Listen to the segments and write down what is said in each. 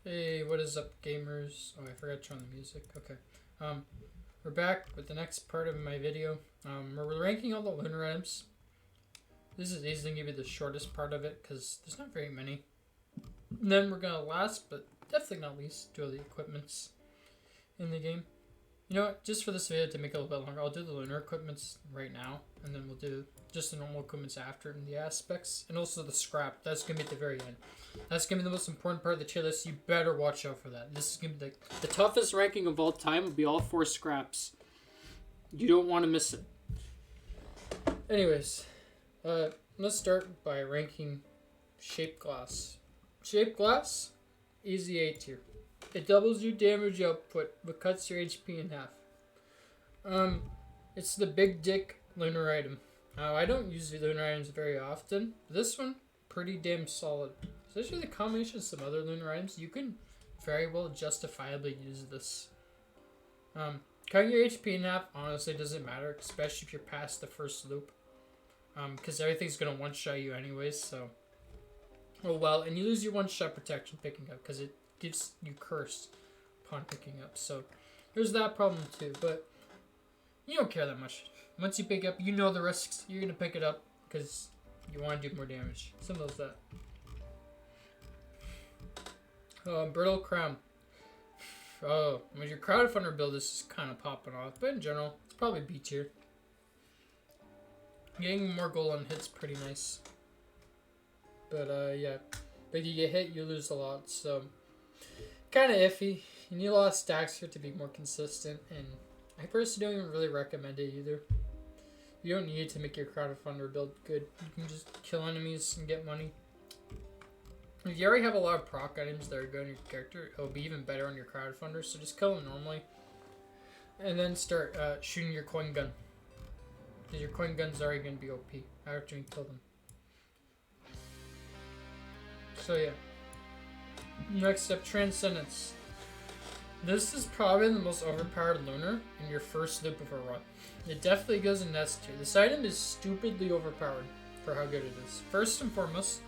Hey, what is up, gamers? Oh, I forgot to turn on the music. Okay. Um, we're back with the next part of my video. We're ranking all the lunar items. This is easily gonna be the shortest part of it because there's not very many. And then we're gonna last, but definitely not least, do all the equipments in the game. You know what? Just for this video to make it a little bit longer, I'll do the lunar equipments right now, and then we'll do just the normal equipments after and the aspects, and also the scrap. That's gonna be at the very end. That's gonna be the most important part of the tier list. You better watch out for that. This is gonna be the toughest ranking of all time. Will be all 4 scraps. You don't want to miss it. Anyways, let's start by ranking shaped glass. Shaped glass, easy A tier. It doubles your damage output, but cuts your HP in half. It's the big dick lunar item. I don't use the lunar items very often. This one, pretty damn solid. Especially the combination of some other lunar items, you can very well justifiably use this. Cutting your HP in half honestly doesn't matter, especially if you're past the first loop. Because everything's going to one-shot you anyways, so... Oh well, and you lose your one-shot protection picking up, because it gives you cursed upon picking up. So there's that problem too, but you don't care that much. Once you pick up, you know the risks. You're going to pick it up because you want to do more damage. Simple as that. Brittle crown. Oh, when your crowdfunder build, this is kind of popping off, but in general, it's probably B tier. Getting more gold on hit's pretty nice. But yeah, if you get hit, you lose a lot, so kind of iffy. You need a lot of stacks here to be more consistent, and I personally don't even really recommend it either. You don't need it to make your crowdfunder build good. You can just kill enemies and get money. If you already have a lot of proc items that are good on your character, it'll be even better on your crowdfunder, so just kill them normally. And then start shooting your coin gun. Because your coin gun's already going to be OP after you kill them. So yeah. Next up, Transcendence. This is probably the most overpowered lunar in your first loop of a run. It definitely goes in S tier. This item is stupidly overpowered for how good it is. First and foremost,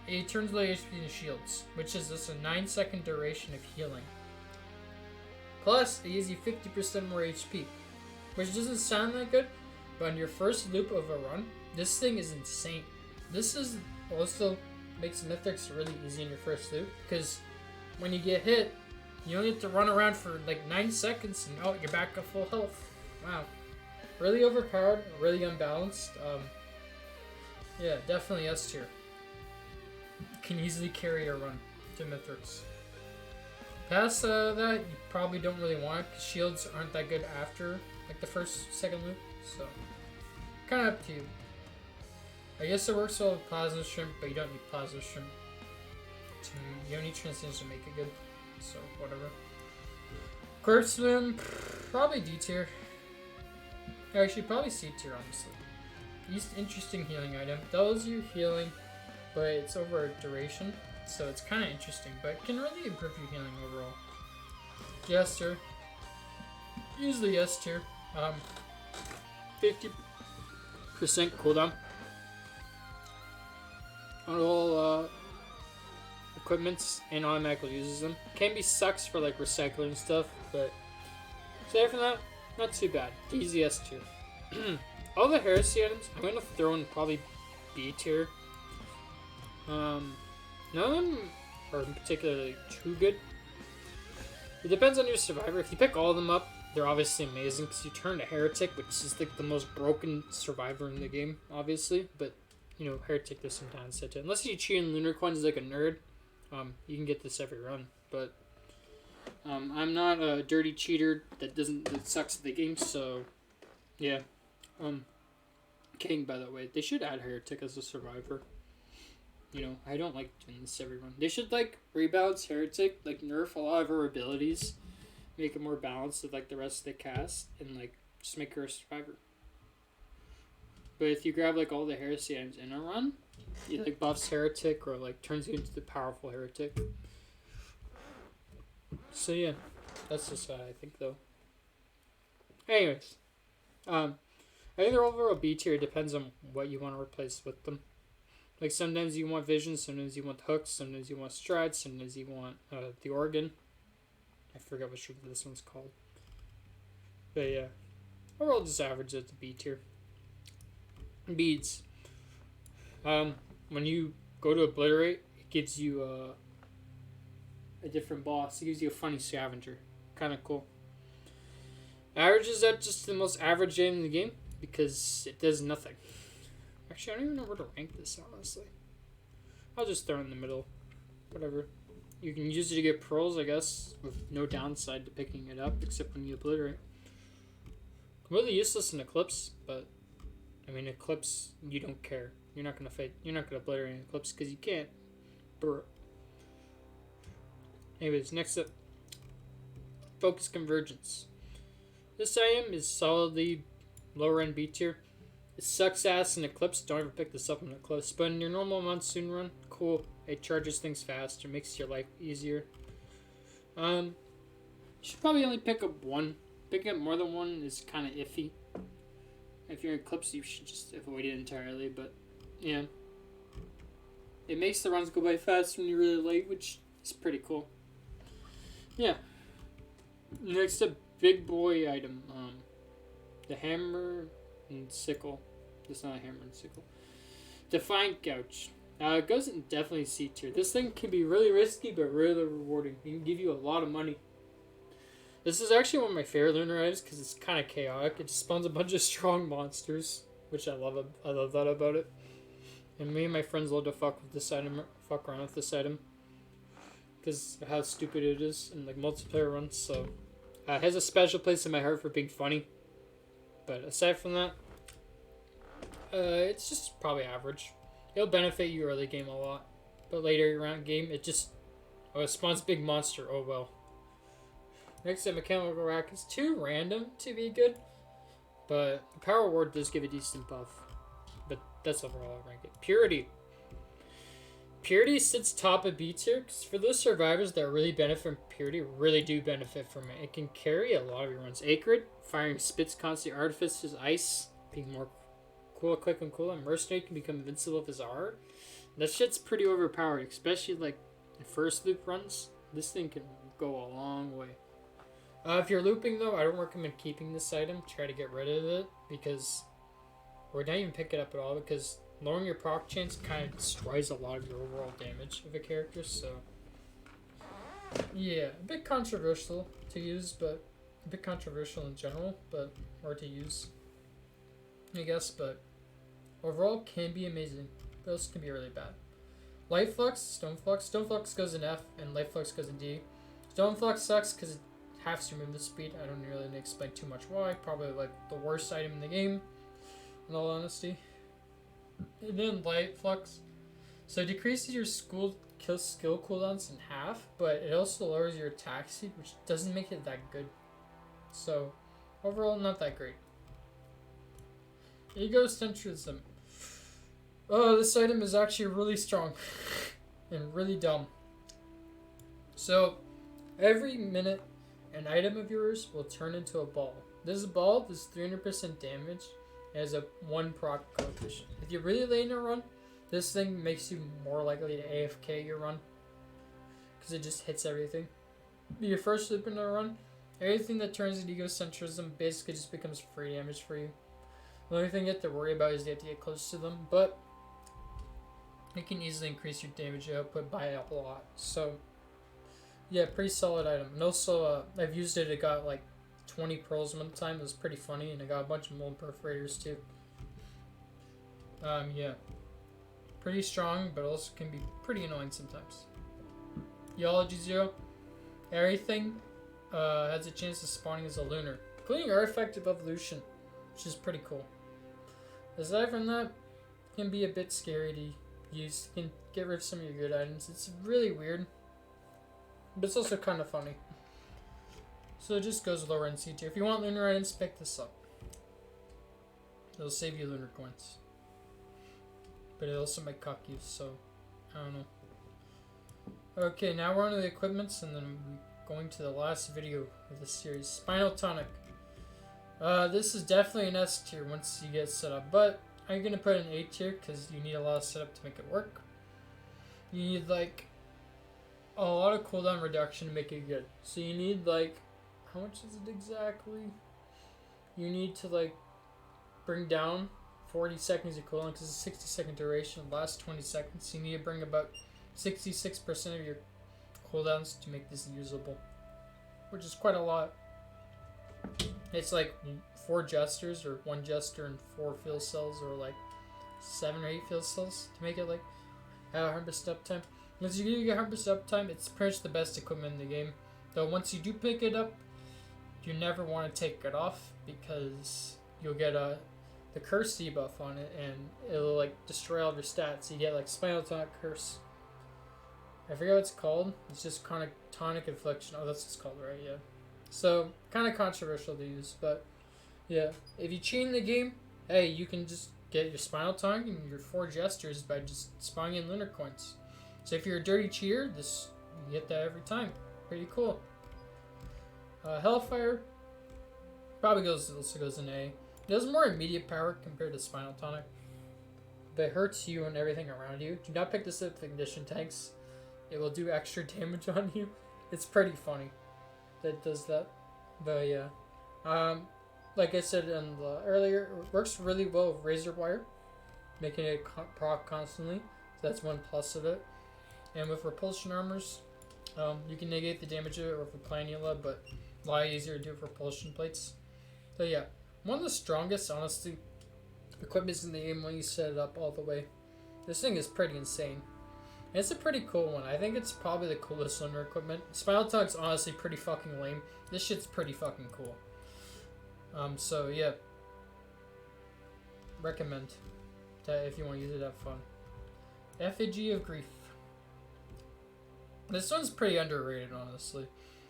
it turns low HP into shields, which is just a 9-second duration of healing. Plus, it gives you 50% more HP, which doesn't sound that good, but on your first loop of a run, this thing is insane. This is also makes mythics really easy in your first loop, because when you get hit, you only have to run around for like 9 seconds and oh, you're back at full health. Wow. Really overpowered, really unbalanced. Yeah, definitely S tier. Can easily carry a run to mythics. Past that, you probably don't really want it, because shields aren't that good after like the second loop, so kind of up to you. I guess it works well with plasma shrimp, but you don't need plasma shrimp. You don't need transcendence to make it good, so whatever. Quartz swim, probably D tier. Actually, probably C tier, honestly. Least interesting healing item. Doubles your healing, but it's over a duration, so it's kind of interesting, but it can really improve your healing overall. Jester, usually S tier. 50% cooldown on all equipments and automatically uses them. Can be sucks for like recycling stuff, but aside from that, not too bad. Easy S tier. All the heresy items, I'm gonna throw in probably B tier. None of them are particularly too good. It depends on your survivor. If you pick all of them up, they're obviously amazing because you turn to Heretic, which is like the most broken survivor in the game, obviously. But you know, Heretic, there's some downside to it. Unless you cheat in lunar coins like a nerd, you can get this every run. But I'm not a dirty cheater that sucks at the game. So yeah. King, by the way, they should add Heretic as a survivor. You know, I don't like doing this every run. They should like rebalance Heretic, like nerf a lot of her abilities, make it more balanced with like the rest of the cast, and like just make her a survivor. But if you grab like all the heresy items in a run, it like buffs Heretic or like turns you into the powerful Heretic. So yeah, that's just what I think though. Anyways, I think they're overall B tier. Depends on what you want to replace with them. Like sometimes you want vision, sometimes you want hooks, sometimes you want strides, sometimes you want the organ. I forget what this one's called. But yeah, overall just average at the B tier. Beads. When you go to obliterate, it gives you a different boss. It gives you a funny scavenger. Kind of cool. Average is at just the most average item in the game because it does nothing. Actually, I don't even know where to rank this, honestly. I'll just throw it in the middle. Whatever. You can use it to get pearls, I guess, with no downside to picking it up, except when you obliterate. Completely useless in Eclipse, but I mean, Eclipse, you don't care. You're not gonna fight. You're not gonna obliterate an Eclipse because you can't. Brr. Anyways, next up, Focus Convergence. This item is solidly lower end B tier. It sucks ass in Eclipse. Don't ever pick this up in Eclipse. But in your normal monsoon run, cool. It charges things faster, makes your life easier. You should probably only pick up one. Picking up more than one is kind of iffy. If you're in Eclipse, you should just avoid it entirely. But yeah, it makes the runs go by fast when you're really late, which is pretty cool. Yeah. Next up, big boy item. The hammer and sickle. It's not a hammer and sickle. Defiant Gouge. It goes in definitely C tier. This thing can be really risky, but really rewarding. It can give you a lot of money. This is actually one of my favorite Lunar items because it's kind of chaotic. It spawns a bunch of strong monsters, which I love. I love that about it. And me and my friends love to fuck around with this item, because of how stupid it is in like multiplayer runs. So it has a special place in my heart for being funny. But aside from that, it's just probably average. It'll benefit you early game a lot, but later around game, it spawns big monster. Oh well. Next up, Mechanical Rack is too random to be good, but the Power Ward does give a decent buff. But that's overall I rank it. Purity. Purity sits top of B tier because for those survivors that really benefit from Purity, really do benefit from it. It can carry a lot of your runs. Acrid, firing spits constantly. Artificer's Ice, being more cool, quick, and cool. And Mercenary can become invincible if his R. That shit's pretty overpowered, especially like the first loop runs. This thing can go a long way. If you're looping though, I don't recommend keeping this item. Try to get rid of it or not even pick it up at all, because lowering your proc chance kind of destroys a lot of your overall damage of a character. So yeah, a bit controversial to use, but a bit controversial in general, but hard to use, I guess. But overall, can be amazing, but also can be really bad. Light Flux, Stone Flux. Stone Flux goes in F, and Light Flux goes in D. Stone Flux sucks because it halves your movement speed. I don't really need to explain too much why. Probably like the worst item in the game, in all honesty. And then Light Flux. So it decreases your skill cooldowns in half, but it also lowers your attack speed, which doesn't make it that good. So overall, not that great. Egocentrism. Oh, this item is actually really strong and really dumb. So every minute, an item of yours will turn into a ball. This ball does 300% damage and has a 1 proc coefficient. If you're really late in a run, this thing makes you more likely to AFK your run, because it just hits everything. Your first loop in a run, everything that turns into egocentrism basically just becomes free damage for you. The only thing you have to worry about is you have to get close to them, but it can easily increase your damage output by a lot. So yeah, pretty solid item. And also, I've used it. It got like 20 pearls one time. It was pretty funny, and it got a bunch of mold perforators too. Yeah, pretty strong, but also can be pretty annoying sometimes. Geology 0. Everything has a chance of spawning as a Lunar, including Artifact of Evolution, which is pretty cool. Aside from that, it can be a bit scary to use. You can get rid of some of your good items. It's really weird, but it's also kind of funny. So it just goes lower in C tier. If you want Lunar items, pick this up. It'll save you Lunar coins. But it also might cuck you, so I don't know. Okay, now we're on to the equipments, and then we're going to the last video of this series. Spinal Tonic. This is definitely an S tier once you get set up, but I'm gonna put an A tier because you need a lot of setup to make it work. You need like a lot of cooldown reduction to make it good. So you need like, how much is it exactly? You need to like bring down 40 seconds of cooldown because it's a 60-second duration. Last 20 seconds. You need to bring about 66% of your cooldowns to make this usable, which is quite a lot. It's like 4 jesters or 1 jester and 4 field cells, or like 7 or 8 field cells to make it like have 100% uptime. Once you get 100% uptime, it's pretty much the best equipment in the game. Though once you do pick it up, you never want to take it off because you'll get the curse debuff on it and it'll like destroy all of your stats. You get like Spinal Tonic Curse. I forget what it's called. It's just tonic infliction. Oh, that's what it's called, right? Yeah. So kind of controversial to use, but yeah. If you cheat in the game, hey, you can just get your Spinal Tonic and your 4 jesters by just spawning in Lunar coins. So if you're a dirty cheater, you get that every time. Pretty cool. Hellfire probably also goes in A. It has more immediate power compared to Spinal Tonic, but it hurts you and everything around you. Do not pick this up with ignition tanks. It will do extra damage on you. It's pretty funny that it does that. But yeah. Like I said earlier, it works really well with Razor Wire, making it proc constantly. So that's one plus of it. And with Repulsion Armors, you can negate the damage of it with a Planula, but a lot easier to do with Repulsion Plates. So yeah, one of the strongest, honestly, equipment in the game when you set it up all the way. This thing is pretty insane. And it's a pretty cool one. I think it's probably the coolest Lunar equipment. Spinal Tonic's honestly pretty fucking lame. This shit's pretty fucking cool. So yeah. Recommend that if you want to use it, have fun. Effigy of Grief. This one's pretty underrated, honestly.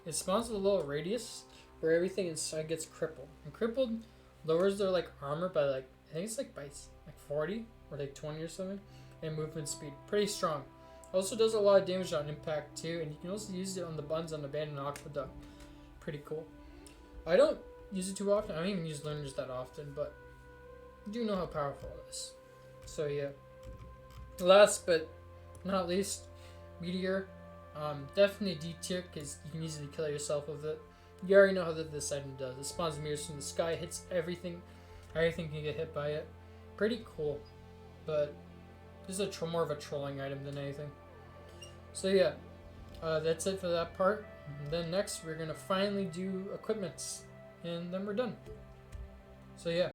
It spawns with a little radius where everything inside gets crippled. And crippled lowers their like armor by like, I think it's like by like 40 or like 20 or something, and movement speed. Pretty strong. Also does a lot of damage on impact too, and you can also use it on the buns on Abandoned Aqueduct. Pretty cool. I don't use it too often. I don't even use Lunars that often, but I do know how powerful it is. So yeah. Last but not least, Meteor. Definitely D tier because you can easily kill yourself with it. You already know how this item does. It spawns mirrors from the sky, hits everything. Everything can get hit by it. Pretty cool, but this is more of a trolling item than anything. So yeah, that's it for that part. And then next we're gonna finally do equipments, and then we're done. So yeah.